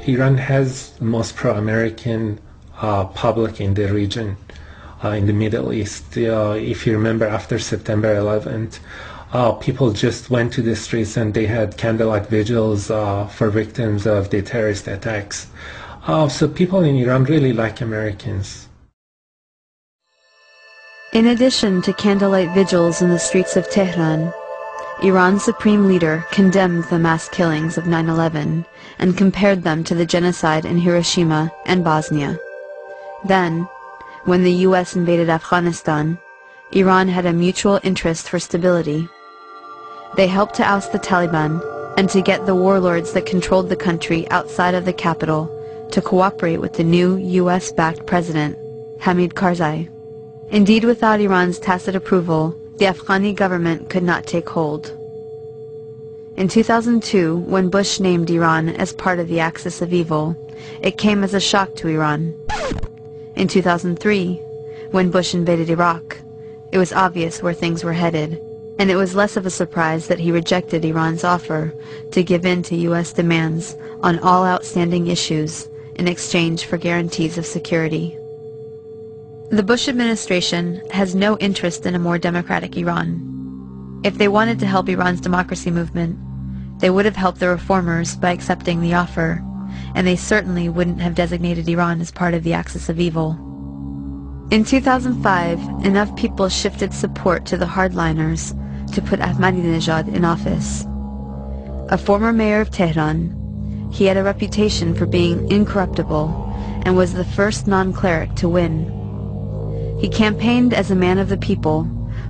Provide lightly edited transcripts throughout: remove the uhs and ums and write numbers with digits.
Iran has the most pro-American public in the region, in the Middle East. If you remember, after September 11th, people just went to the streets and they had candlelight vigils for victims of the terrorist attacks. So people in Iran really like Americans. In addition to candlelight vigils in the streets of Tehran, Iran's supreme leader condemned the mass killings of 9/11 and compared them to the genocide in Hiroshima and Bosnia. Then, when the U.S. invaded Afghanistan, Iran had a mutual interest for stability. They helped to oust the Taliban and to get the warlords that controlled the country outside of the capital to cooperate with the new U.S.-backed president, Hamid Karzai. Indeed, without Iran's tacit approval, the Afghani government could not take hold. In 2002, when Bush named Iran as part of the Axis of Evil, it came as a shock to Iran. In 2003, when Bush invaded Iraq, it was obvious where things were headed, and it was less of a surprise that he rejected Iran's offer to give in to U.S. demands on all outstanding issues in exchange for guarantees of security. The Bush administration has no interest in a more democratic Iran. If they wanted to help Iran's democracy movement, they would have helped the reformers by accepting the offer, and they certainly wouldn't have designated Iran as part of the Axis of Evil. In 2005, enough people shifted support to the hardliners to put Ahmadinejad in office. A former mayor of Tehran, he had a reputation for being incorruptible and was the first non-cleric to win. He campaigned as a man of the people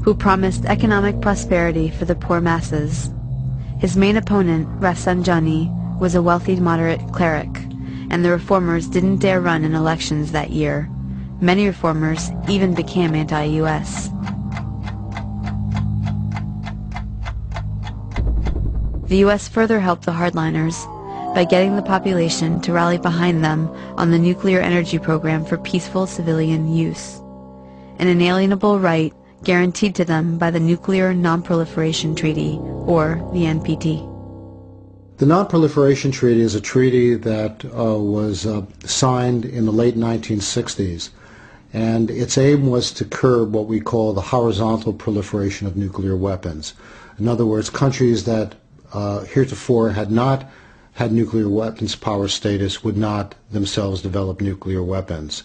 who promised economic prosperity for the poor masses. His main opponent, Rafsanjani, was a wealthy moderate cleric, and the reformers didn't dare run in elections that year. Many reformers even became anti-US. The US further helped the hardliners by getting the population to rally behind them on the nuclear energy program for peaceful civilian use, an inalienable right guaranteed to them by the Nuclear Non-Proliferation Treaty, or the NPT. The Non-Proliferation Treaty is a treaty that was signed in the late 1960s, and its aim was to curb what we call the horizontal proliferation of nuclear weapons. In other words, countries that heretofore had not had nuclear weapons power status would not themselves develop nuclear weapons.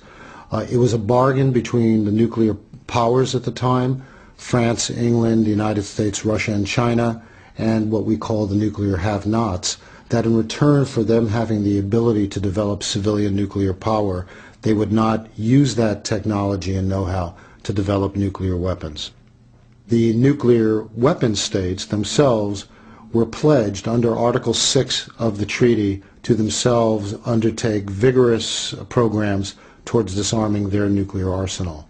It was a bargain between the nuclear powers at the time, France, England, the United States, Russia, and China, and what we call the nuclear have-nots, that in return for them having the ability to develop civilian nuclear power, they would not use that technology and know-how to develop nuclear weapons. The nuclear weapon states themselves were pledged under Article 6 of the treaty to themselves undertake vigorous programs towards disarming their nuclear arsenal.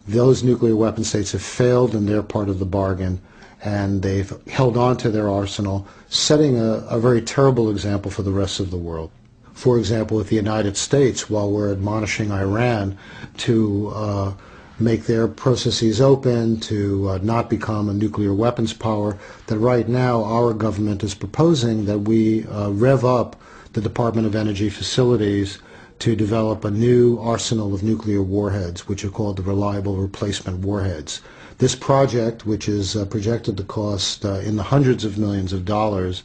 Those nuclear weapon states have failed in their part of the bargain, and they've held on to their arsenal, setting a very terrible example for the rest of the world. For example, with the United States, while we're admonishing Iran to make their processes open, to not become a nuclear weapons power, that right now our government is proposing that we rev up the Department of Energy facilities to develop a new arsenal of nuclear warheads, which are called the Reliable Replacement Warheads. This project, which is projected to cost in the hundreds of millions of dollars,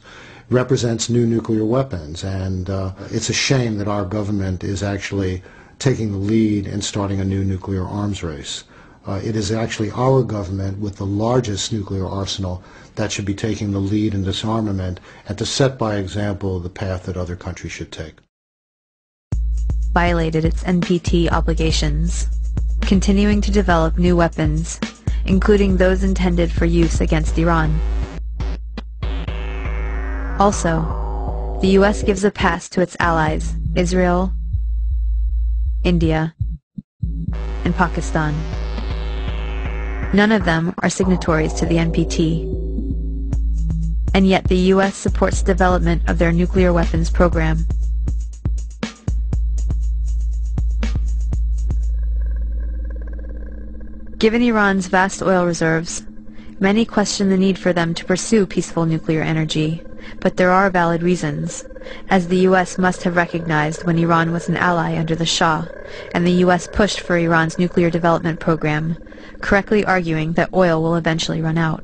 represents new nuclear weapons, and it's a shame that our government is actually taking the lead in starting a new nuclear arms race. It is actually our government with the largest nuclear arsenal that should be taking the lead in disarmament and to set by example the path that other countries should take. Violated its NPT obligations, continuing to develop new weapons, including those intended for use against Iran. Also, the US gives a pass to its allies, Israel, India, and Pakistan. None of them are signatories to the NPT, and yet the US supports development of their nuclear weapons program. Given Iran's vast oil reserves, many question the need for them to pursue peaceful nuclear energy, but there are valid reasons, as the U.S. must have recognized when Iran was an ally under the Shah, and the U.S. pushed for Iran's nuclear development program, correctly arguing that oil will eventually run out.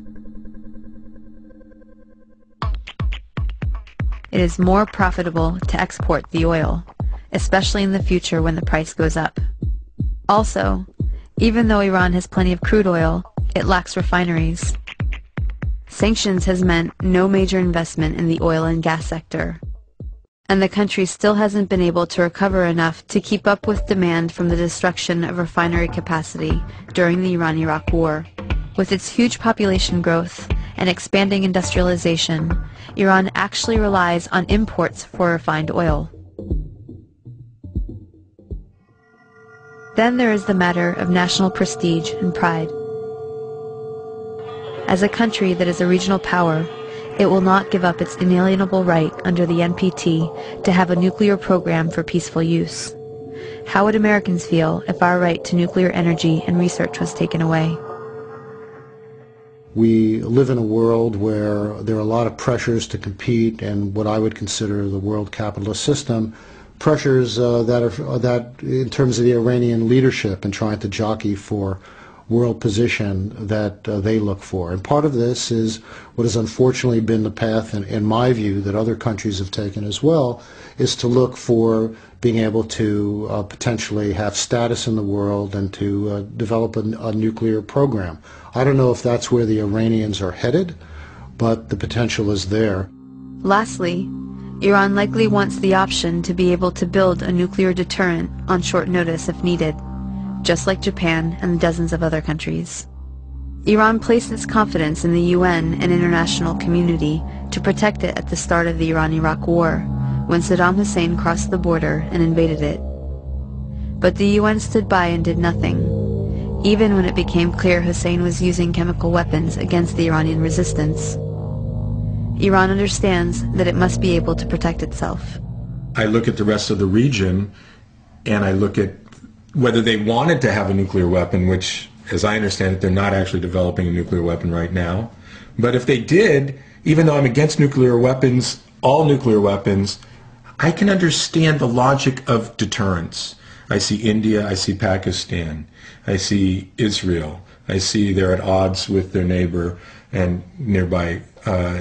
It is more profitable to export the oil, especially in the future when the price goes up. Also, even though Iran has plenty of crude oil, it lacks refineries. Sanctions has meant no major investment in the oil and gas sector, and the country still hasn't been able to recover enough to keep up with demand from the destruction of refinery capacity during the Iran-Iraq War. With its huge population growth and expanding industrialization, Iran actually relies on imports for refined oil. Then there is the matter of national prestige and pride. As a country that is a regional power, it will not give up its inalienable right under the NPT to have a nuclear program for peaceful use. How would Americans feel if our right to nuclear energy and research was taken away? We live in a world where there are a lot of pressures to compete in what I would consider the world capitalist system, pressures that in terms of the Iranian leadership and trying to jockey for world position that they look for. And part of this is what has unfortunately been the path, in my view, that other countries have taken as well, is to look for being able to potentially have status in the world and to develop a nuclear program. I don't know if that's where the Iranians are headed, but the potential is there. Lastly, Iran likely wants the option to be able to build a nuclear deterrent on short notice if needed, just like Japan and dozens of other countries. Iran placed its confidence in the UN and international community to protect it at the start of the Iran-Iraq War, when Saddam Hussein crossed the border and invaded it. But the UN stood by and did nothing, even when it became clear Hussein was using chemical weapons against the Iranian resistance. Iran understands that it must be able to protect itself. I look at the rest of the region, and I look at whether they wanted to have a nuclear weapon, which, as I understand it, they're not actually developing a nuclear weapon right now. But if they did, even though I'm against nuclear weapons, all nuclear weapons, I can understand the logic of deterrence. I see India, I see Pakistan, I see Israel, I see they're at odds with their neighbor and nearby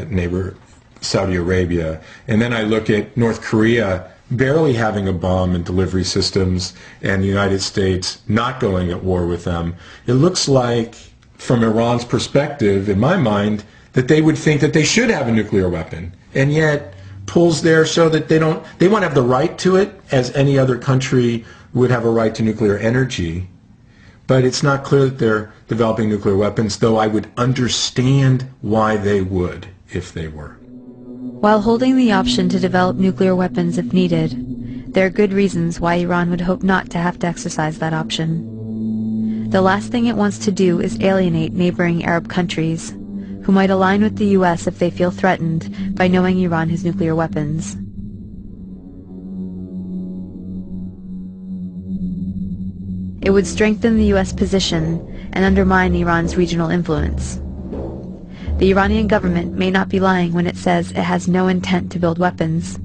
neighbor Saudi Arabia. And then I look at North Korea barely having a bomb and delivery systems, and the United States not going at war with them. It looks like, from Iran's perspective, in my mind, that they would think that they should have a nuclear weapon. And yet, polls there show that they want to have the right to it, as any other country would have a right to nuclear energy. But it's not clear that they're developing nuclear weapons, though I would understand why they would if they were. While holding the option to develop nuclear weapons if needed, there are good reasons why Iran would hope not to have to exercise that option. The last thing it wants to do is alienate neighboring Arab countries, who might align with the U.S. if they feel threatened by knowing Iran has nuclear weapons. It would strengthen the U.S. position and undermine Iran's regional influence. The Iranian government may not be lying when it says it has no intent to build weapons,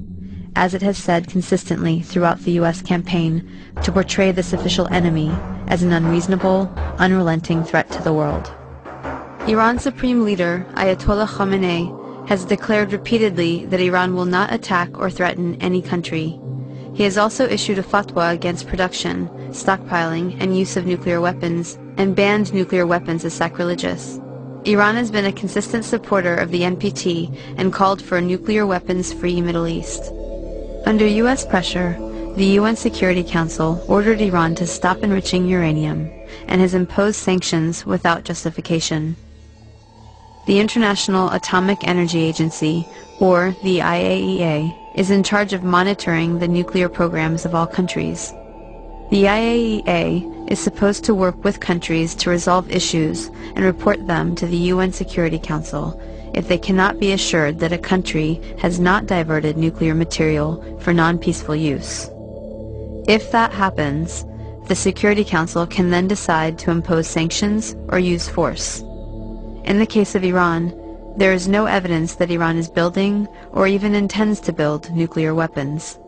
as it has said consistently throughout the U.S. campaign to portray this official enemy as an unreasonable, unrelenting threat to the world. Iran's supreme leader, Ayatollah Khamenei, has declared repeatedly that Iran will not attack or threaten any country. He has also issued a fatwa against production, stockpiling, and use of nuclear weapons, and banned nuclear weapons as sacrilegious. Iran has been a consistent supporter of the NPT and called for a nuclear weapons-free Middle East. Under U.S. pressure, the UN Security Council ordered Iran to stop enriching uranium and has imposed sanctions without justification. The International Atomic Energy Agency, or the IAEA, is in charge of monitoring the nuclear programs of all countries. The IAEA is supposed to work with countries to resolve issues and report them to the UN Security Council if they cannot be assured that a country has not diverted nuclear material for non-peaceful use. If that happens, the Security Council can then decide to impose sanctions or use force. In the case of Iran, There is no evidence that Iran is building or even intends to build nuclear weapons.